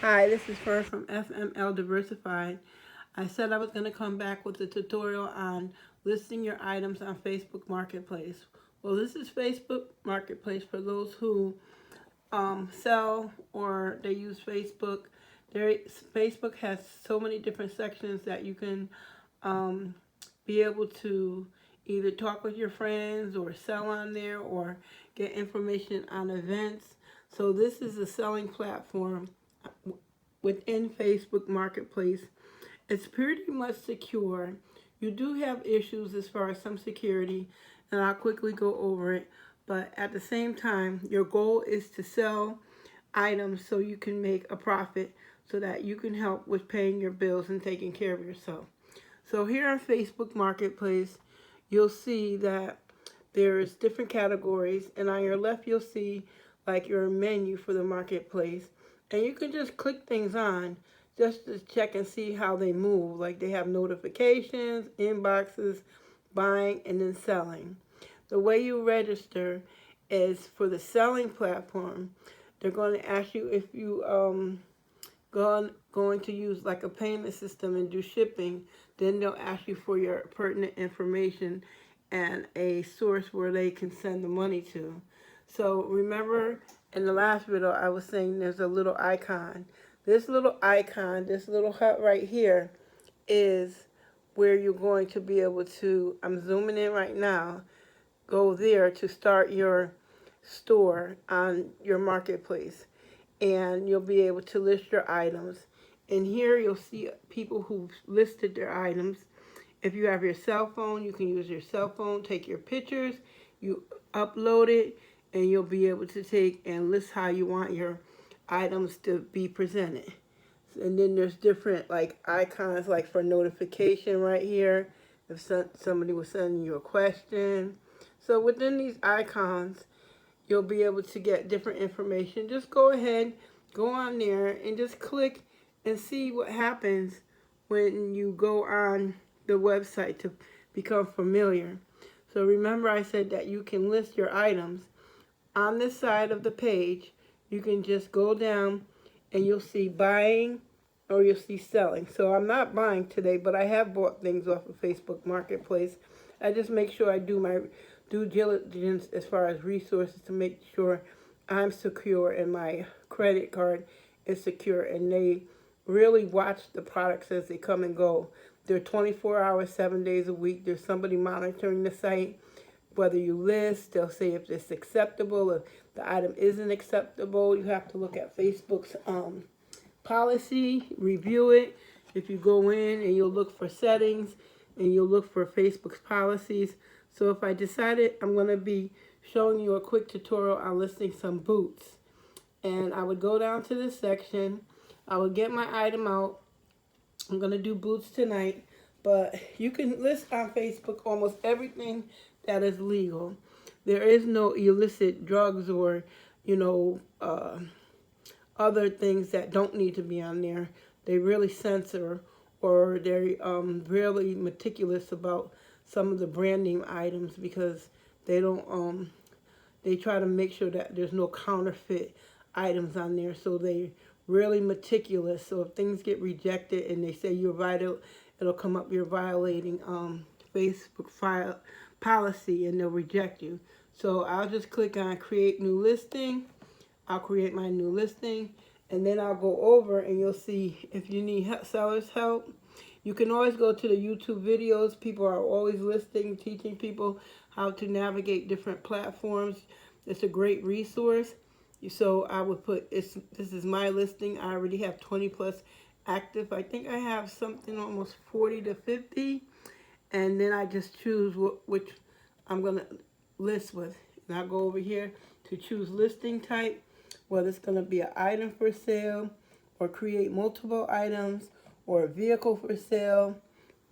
Hi, this is Fern from FML Diversified. I said I was going to come back with a tutorial on listing your items on Facebook Marketplace. Well, this is Facebook Marketplace for those who sell or they use Facebook. Facebook has so many different sections that you can um, be able to either talk with your friends or sell on there or get information on events. So this is a selling platform within Facebook Marketplace. It's pretty much secure. You do have issues as far as some security, and I'll quickly go over it. But at the same time, your goal is to sell items so you can make a profit so that you can help with paying your bills and taking care of yourself. So here on Facebook Marketplace, you'll see that there's different categories, and on your left you'll see like your menu for the marketplace, and you can just click things on just to check and see how they move. Like they have notifications, inboxes, buying, and then selling. The way you register is for the selling platform. They're going to ask you if you going to use like a payment system and do shipping. Then they'll ask you for your pertinent information and a source where they can send the money to. So remember in the last video I was saying there's a little icon. This little icon, this little hut right here is where you're going to be able to, I'm zooming in right now, go there to start your store on your marketplace, and you'll be able to list your items. And here you'll see people who've listed their items. If you have your cell phone, you can use your cell phone, take your pictures, you upload it, and you'll be able to take and list how you want your items to be presented. And then there's different like icons like for notification right here if somebody was sending you a question. So within these icons, you'll be able to get different information. Just go ahead, go on there, and just click and see what happens when you go on the website to become familiar. So remember I said that you can list your items. On this side of the page, you can just go down and you'll see buying or you'll see selling. So I'm not buying today, but I have bought things off of Facebook Marketplace. I just make sure I do my due diligence as far as resources to make sure I'm secure and my credit card is secure, and they really watch the products as they come and go. They're 24 hours, 7 days a week. There's somebody monitoring the site. Whether you list, they'll say if it's acceptable, if the item isn't acceptable. You have to look at Facebook's policy, review it. If you go in and you'll look for settings and you'll look for Facebook's policies. So if I decided I'm going to be showing you a quick tutorial on listing some boots, and I would go down to this section, I would get my item out. I'm going to do boots tonight, but you can list on Facebook almost everything that is legal. There is no illicit drugs or, you know, other things that don't need to be on there. They really censor, or they're really meticulous about some of the brand name items because they don't they try to make sure that there's no counterfeit items on there. So they really meticulous. So if things get rejected and they say you're vital, it'll come up you're violating Facebook file policy, and they'll reject you. So I'll just click on create new listing. I'll create my new listing, and then I'll go over and you'll see if you need seller's help. You can always go to the YouTube videos. People are always listing, teaching people how to navigate different platforms. It's a great resource. So I would put, this is my listing. I already have 20 plus active. I think I have something almost 40 to 50. And then I just choose which I'm going to list with. And I'll go over here to choose listing type, whether it's going to be an item for sale or create multiple items or a vehicle for sale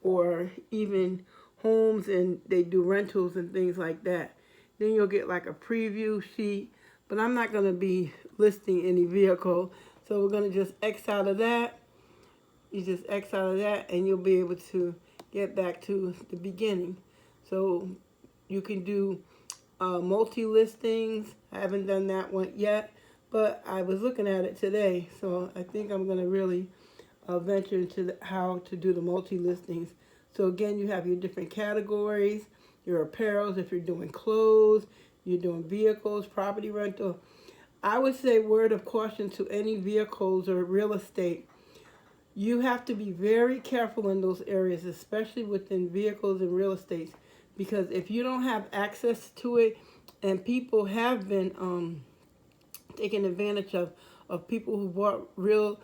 or even homes, and they do rentals and things like that. Then you'll get like a preview sheet, but I'm not going to be listing any vehicle. So we're going to just X out of that. You just X out of that and you'll be able to get back to the beginning. So you can do multi-listings. I haven't done that one yet, but I was looking at it today, so I think I'm going to really venture into how to do the multi-listings. So again, you have your different categories, your apparels, if you're doing clothes, you're doing vehicles, property rental. I would say word of caution to any vehicles or real estate. You have to be very careful in those areas, especially within vehicles and real estate, because if you don't have access to it, and people have been taking advantage of people who bought real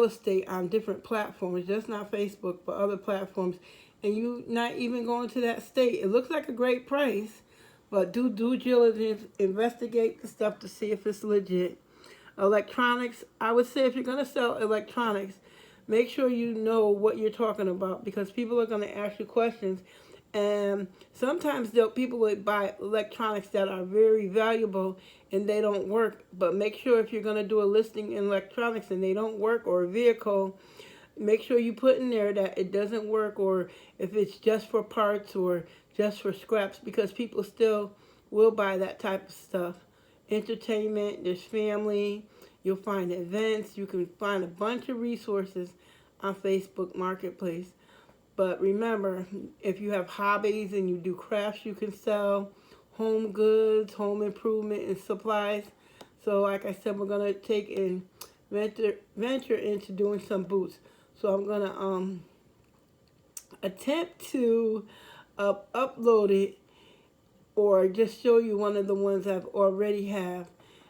estate on different platforms, just not Facebook, but other platforms, and you not even going to that state. It looks like a great price, but do due diligence, investigate the stuff to see if it's legit. Electronics, I would say if you're going to sell electronics, make sure you know what you're talking about, because people are going to ask you questions. And sometimes people will buy electronics that are very valuable and they don't work. But make sure if you're going to do a listing in electronics and they don't work, or a vehicle, make sure you put in there that it doesn't work, or if it's just for parts or just for scraps, because people still will buy that type of stuff. Entertainment, there's family, you'll find events, you can find a bunch of resources on Facebook Marketplace. But remember, if you have hobbies and you do crafts, you can sell home goods, home improvement, and supplies. So like I said, we're going to take and venture into doing some boots. So I'm going to attempt to upload it, or just show you one of the ones I've already have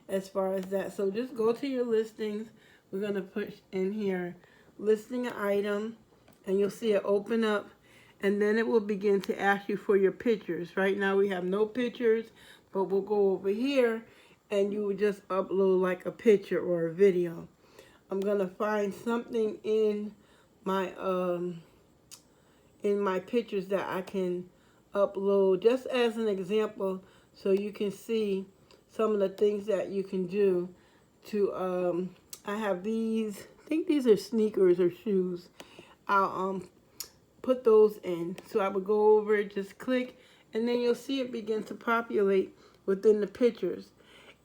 as far as that. So just go to your listings. We're going to put in here listing an item, and you'll see it open up, and then it will begin to ask you for your pictures. Right now we have no pictures, but we'll go over here and you would just upload like a picture or a video. I'm going to find something in my pictures that I can upload just as an example, so you can see some of the things that you can do to I have these, I think these are sneakers or shoes. I'll put those in. So I would go over it, just click, and then you'll see it begin to populate within the pictures.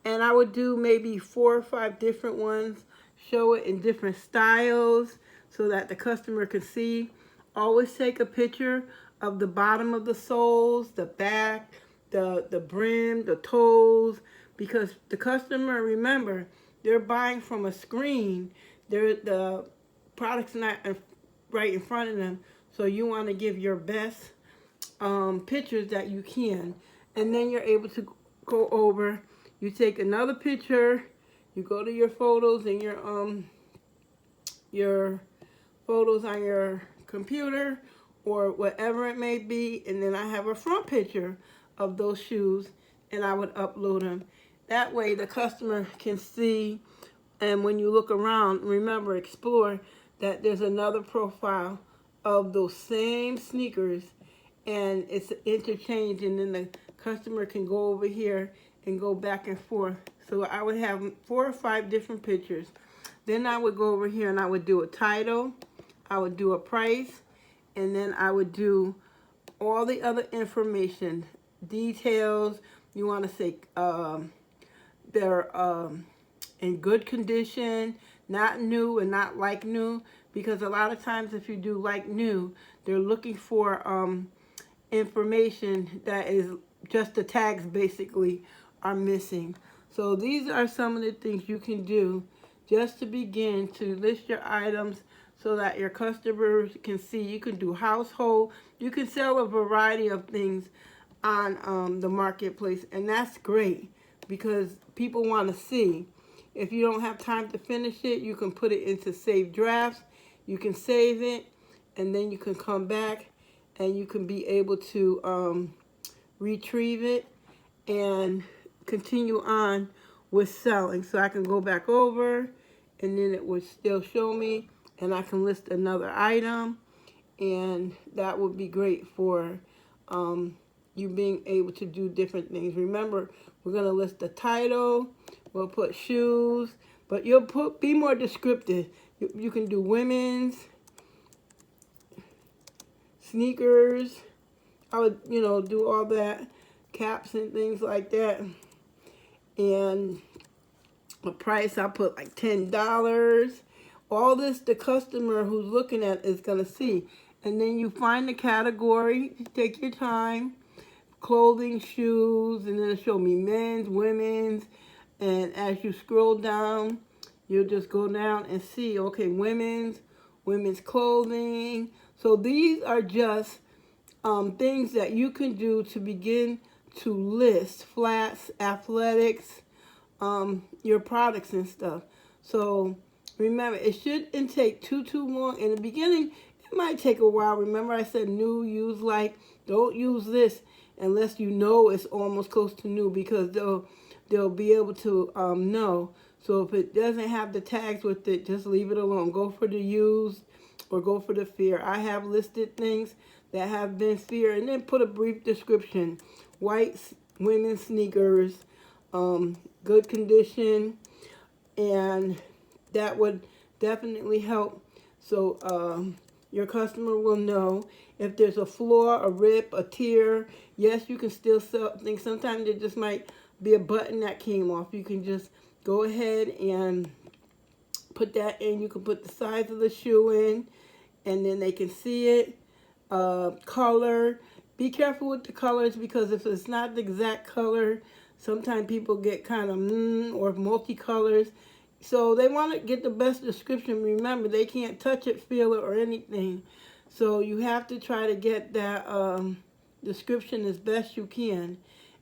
And I would do maybe 4 or 5 different ones, show it in different styles so that the customer can see. Always take a picture of the bottom of the soles, the back, the brim, the toes, because the customer, remember, they're buying from a screen. The product's not right in front of them, so you want to give your best pictures that you can. And then you're able to go over, you take another picture, you go to your photos and your photos on your computer or whatever it may be, and then I have a front picture of those shoes, and I would upload them. That way the customer can see, and when you look around, remember, explore, that there's another profile of those same sneakers, and it's interchanged, and then the customer can go over here and go back and forth. So I would have 4 or 5 different pictures. Then I would go over here and I would do a title, I would do a price, and then I would do all the other information, details. You want to say they're in good condition, not new and not like new, because a lot of times if you do like new, they're looking for information that is just the tags basically are missing. So these are some of the things you can do just to begin to list your items so that your customers can see. You can do household, you can sell a variety of things on the marketplace, and that's great because people want to see. If you don't have time to finish it, you can put it into save drafts. You can save it, and then you can come back and you can be able to retrieve it and continue on with selling. So I can go back over, and then it would still show me, and I can list another item, and that would be great for you being able to do different things. Remember, we're going to list the title, we'll put shoes, but you'll be more descriptive. You can do women's, sneakers, I would, do all that, caps and things like that. And a price. I put like $10. All this the customer who's looking at is going to see. And then you find the category, take your time, clothing, shoes, and then it'll show me men's, women's. And as you scroll down, you'll just go down and see, okay, women's clothing. So these are just things that you can do to begin to list flats, athletics, your products and stuff. So remember, it shouldn't take too long. In the beginning, it might take a while. Remember I said new, use like. Don't use this unless you know it's almost close to new, because they'll be able to know. So if it doesn't have the tags with it, just leave it alone. Go for the used or go for the fair. I have listed things that have been fair, and then put a brief description. White women's sneakers, good condition, and that would definitely help. So your customer will know if there's a flaw, a rip, a tear. Yes, you can still sell things. Sometimes there just might be a button that came off. You can just go ahead and put that in. You can put the size of the shoe in, and then they can see it. Color. Be careful with the colors, because if it's not the exact color, sometimes people get kind of or multicolors. So they want to get the best description. Remember, they can't touch it, feel it, or anything. So you have to try to get that description as best you can.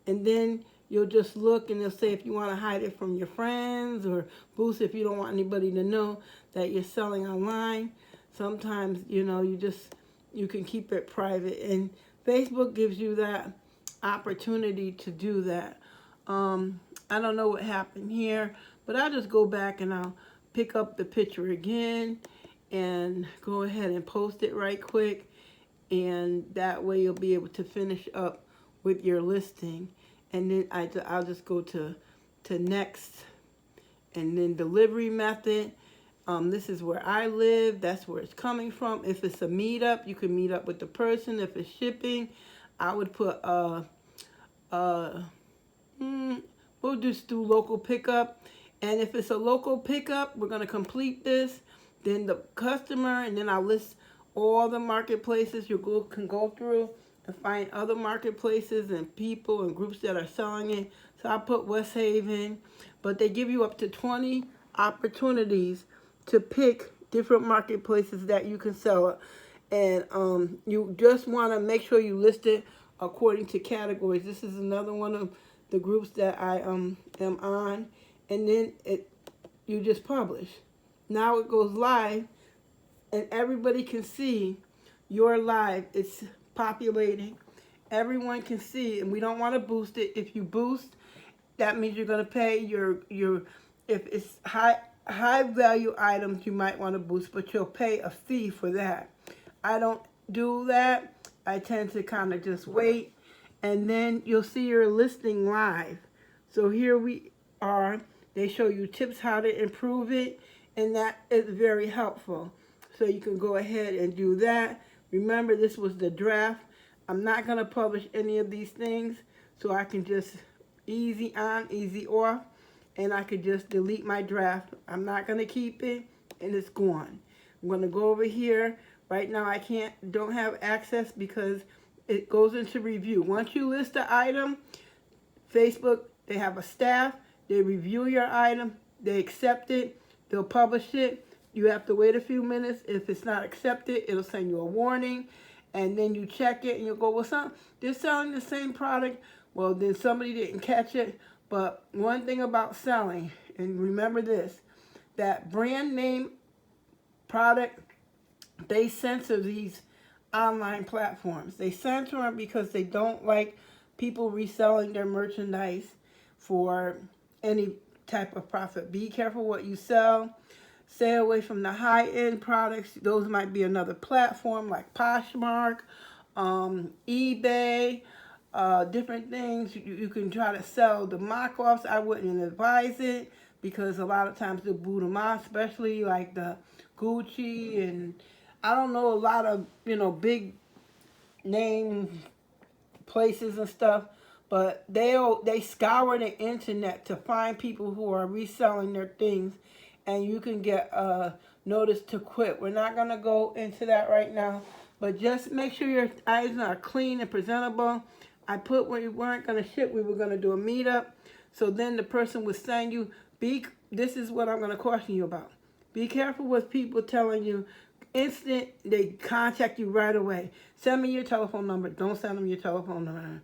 And then you'll just look, and they'll say if you want to hide it from your friends, or boost if you don't want anybody to know that you're selling online. Sometimes, you can keep it private. And Facebook gives you that opportunity to do that. I don't know what happened here, but I'll just go back and I'll pick up the picture again and go ahead and post it right quick. And that way you'll be able to finish up with your listing. And then I'll just go to next, and then delivery method. This is where I live. That's where it's coming from. If it's a meetup, you can meet up with the person. If it's shipping, I would put we'll just do local pickup. And if it's a local pickup, we're going to complete this. Then the customer, and then I'll list all the marketplaces you can go through and find other marketplaces and people and groups that are selling it. So I put West Haven, but they give you up to 20 opportunities to pick different marketplaces that you can sell it. And you just want to make sure you list it according to categories. This is another one of the groups that I am on. And then you just publish. Now it goes live, and everybody can see your live. It's populating. Everyone can see, and we don't want to boost it. If you boost, that means you're going to pay your if it's high value items, you might want to boost, but you'll pay a fee for that. I don't do that. I tend to kind of just wait, and then you'll see your listing live. So here we are. They show you tips how to improve it, and that is very helpful. So you can go ahead and do that. Remember, this was the draft. I'm not going to publish any of these things, so I can just easy on, easy off, and I could just delete my draft. I'm not going to keep it, and it's gone. I'm going to go over here. Right now I don't have access because it goes into review. Once you list the item, Facebook, they have a staff. They review your item. They accept it. They'll publish it. You have to wait a few minutes. If it's not accepted, it'll send you a warning. And then you check it, and you'll go, well, they're selling the same product. Well, then somebody didn't catch it. But one thing about selling, and remember this, that brand name product, they censor these online platforms. They censor them because they don't like people reselling their merchandise for any type of profit. Be careful what you sell. Stay away from the high-end products. Those might be another platform like Poshmark, eBay, different things. You can try to sell the mock-offs. I wouldn't advise it because a lot of times they'll boot them out, especially like the Gucci, and I don't know, a lot of, big name places and stuff. but they scour the internet to find people who are reselling their things, and you can get a notice to quit. We're not going to go into that right now, but just make sure your items are clean and presentable. I put when we weren't going to ship, we were going to do a meetup, so then the person would send you, this is what I'm going to caution you about. Be careful with people telling you they contact you right away. Send me your telephone number. Don't send them your telephone number.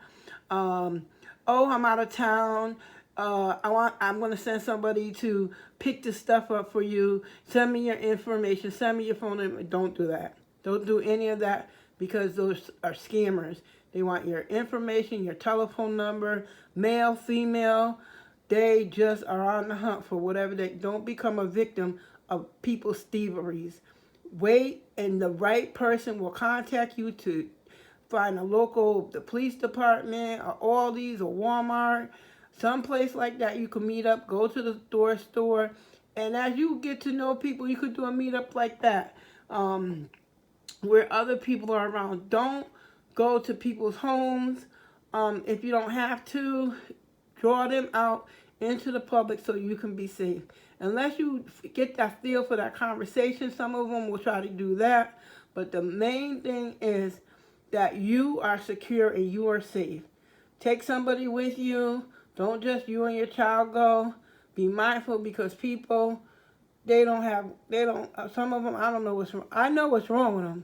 Oh, I'm out of town. I'm going to send somebody to pick this stuff up for you. Send me your information. Send me your phone number. Don't do that. Don't do any of that, because those are scammers. They want your information, your telephone number, male, female. They just are on the hunt for whatever don't become a victim of people's thieveries. Wait, and the right person will contact you to find the police department, or Aldi's, or Walmart, someplace like that. You can meet up, go to the store, and as you get to know people, you could do a meetup like that, where other people are around. Don't go to people's homes if you don't have to. Draw them out into the public so you can be safe. Unless you get that feel for that conversation, some of them will try to do that. But the main thing is that you are secure and you are safe. Take somebody with you. Don't just you and your child go. Be mindful, because people, some of them, I don't know what's wrong. I know what's wrong with them.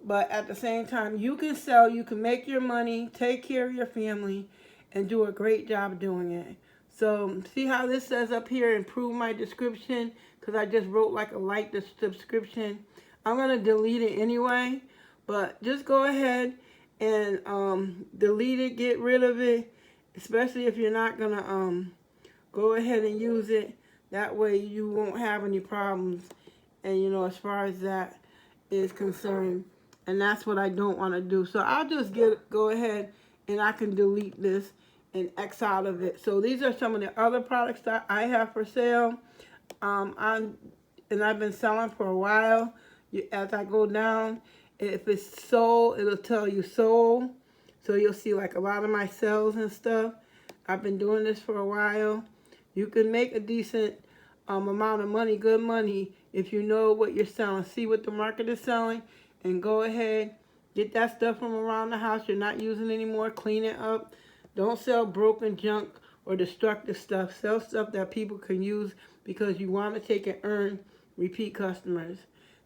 But at the same time, you can sell, you can make your money, take care of your family, and do a great job doing it. So see how this says up here, improve my description, because I just wrote like the subscription. I'm going to delete it anyway, but just go ahead and delete it, get rid of it, especially if you're not going to go ahead and use it. That way you won't have any problems, and as far as that is concerned. And that's what I don't want to do. So I'll just go ahead and I can delete this and X out of it. So these are some of the other products that I have for sale. And I've been selling for a while. As I go down, if it's sold, it'll tell you sold. So you'll see like a lot of my sales and stuff. I've been doing this for a while. You can make a decent amount of money, good money, if you know what you're selling. See what the market is selling, and go ahead, get that stuff from around the house you're not using anymore, clean it up. Don't sell broken junk or destructive stuff. Sell stuff that people can use, because you want to take and earn repeat customers.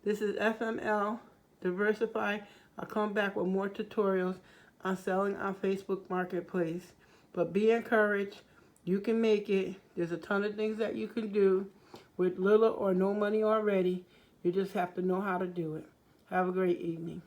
This is FML Diversify. I'll come back with more tutorials on selling on Facebook Marketplace. But be encouraged. You can make it. There's a ton of things that you can do with little or no money already. You just have to know how to do it. Have a great evening.